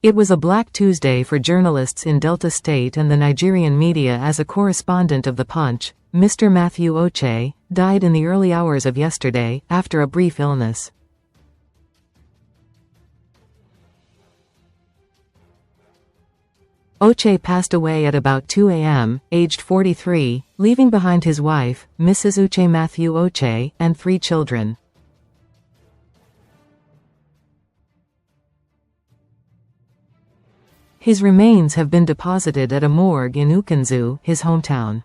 It was a Black Tuesday for journalists in Delta State and the Nigerian media as a correspondent of The Punch, Mr. Matthew Ochei, died in the early hours of yesterday, after a brief illness. Ochei passed away at about 2 a.m., aged 43, leaving behind his wife, Mrs. Uche Matthew Ochei, and 3 children. His remains have been deposited at a morgue in Ukunzu, his hometown.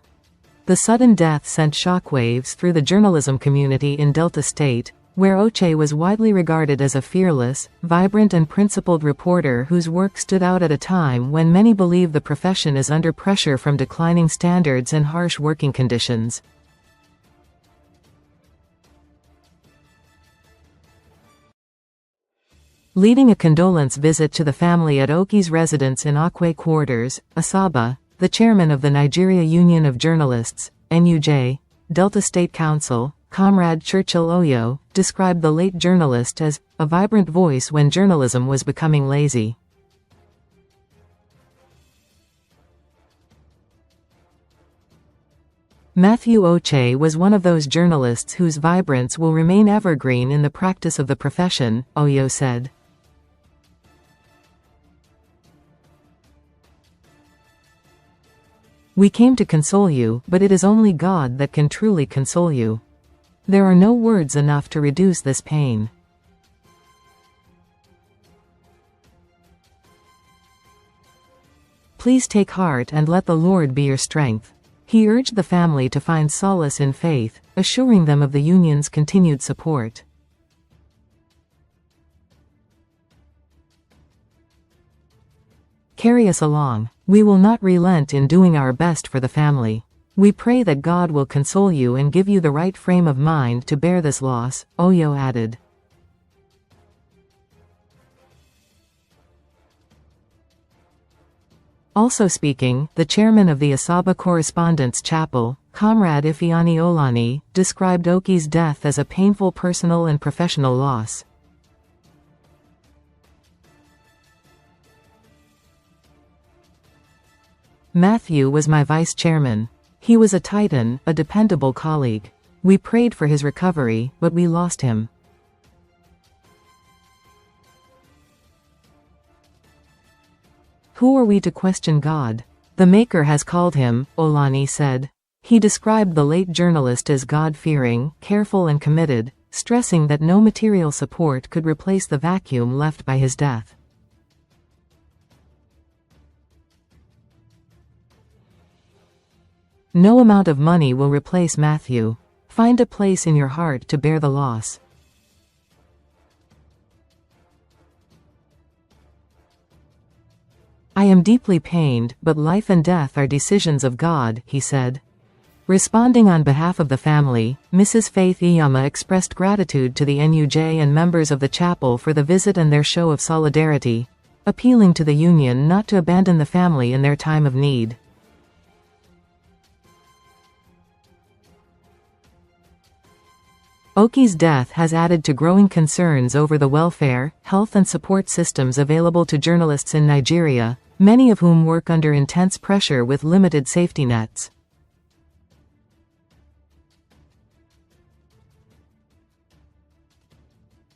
The sudden death sent shockwaves through the journalism community in Delta State, where Ochei was widely regarded as a fearless, vibrant and principled reporter whose work stood out at a time when many believe the profession is under pressure from declining standards and harsh working conditions. Leading a condolence visit to the family at Okwe's residence in Okwe Quarters, Asaba, the chairman of the Nigeria Union of Journalists, NUJ, Delta State Council, Comrade Churchill Oyowe, described the late journalist as a vibrant voice when journalism was becoming lazy. Matthew Ochei was one of those journalists whose vibrance will remain evergreen in the practice of the profession, Oyowe said. We came to console you, but it is only God that can truly console you. There are no words enough to reduce this pain. Please take heart and let the Lord be your strength. He urged the family to find solace in faith, assuring them of the union's continued support. Carry us along. We will not relent in doing our best for the family. We pray that God will console you and give you the right frame of mind to bear this loss, Oyowe added. Also speaking, the chairman of the Asaba Correspondents Chapel, Comrade Ifeanyi Olannye, described Okwe's death as a painful personal and professional loss. Matthew was my vice chairman. He was a titan, a dependable colleague. We prayed for his recovery, but we lost him. Who are we to question God? The Maker has called him, Olannye said. He described the late journalist as God-fearing, careful and committed, stressing that no material support could replace the vacuum left by his death. No amount of money will replace Matthew. Find a place in your heart to bear the loss. I am deeply pained, but life and death are decisions of God, he said. Responding on behalf of the family, Mrs. Faith Iyama expressed gratitude to the NUJ and members of the chapel for the visit and their show of solidarity, appealing to the union not to abandon the family in their time of need. Okwe's death has added to growing concerns over the welfare, health and support systems available to journalists in Nigeria, many of whom work under intense pressure with limited safety nets.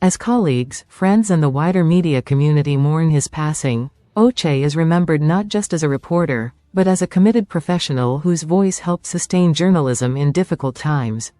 As colleagues, friends and the wider media community mourn his passing, Ochei is remembered not just as a reporter, but as a committed professional whose voice helped sustain journalism in difficult times.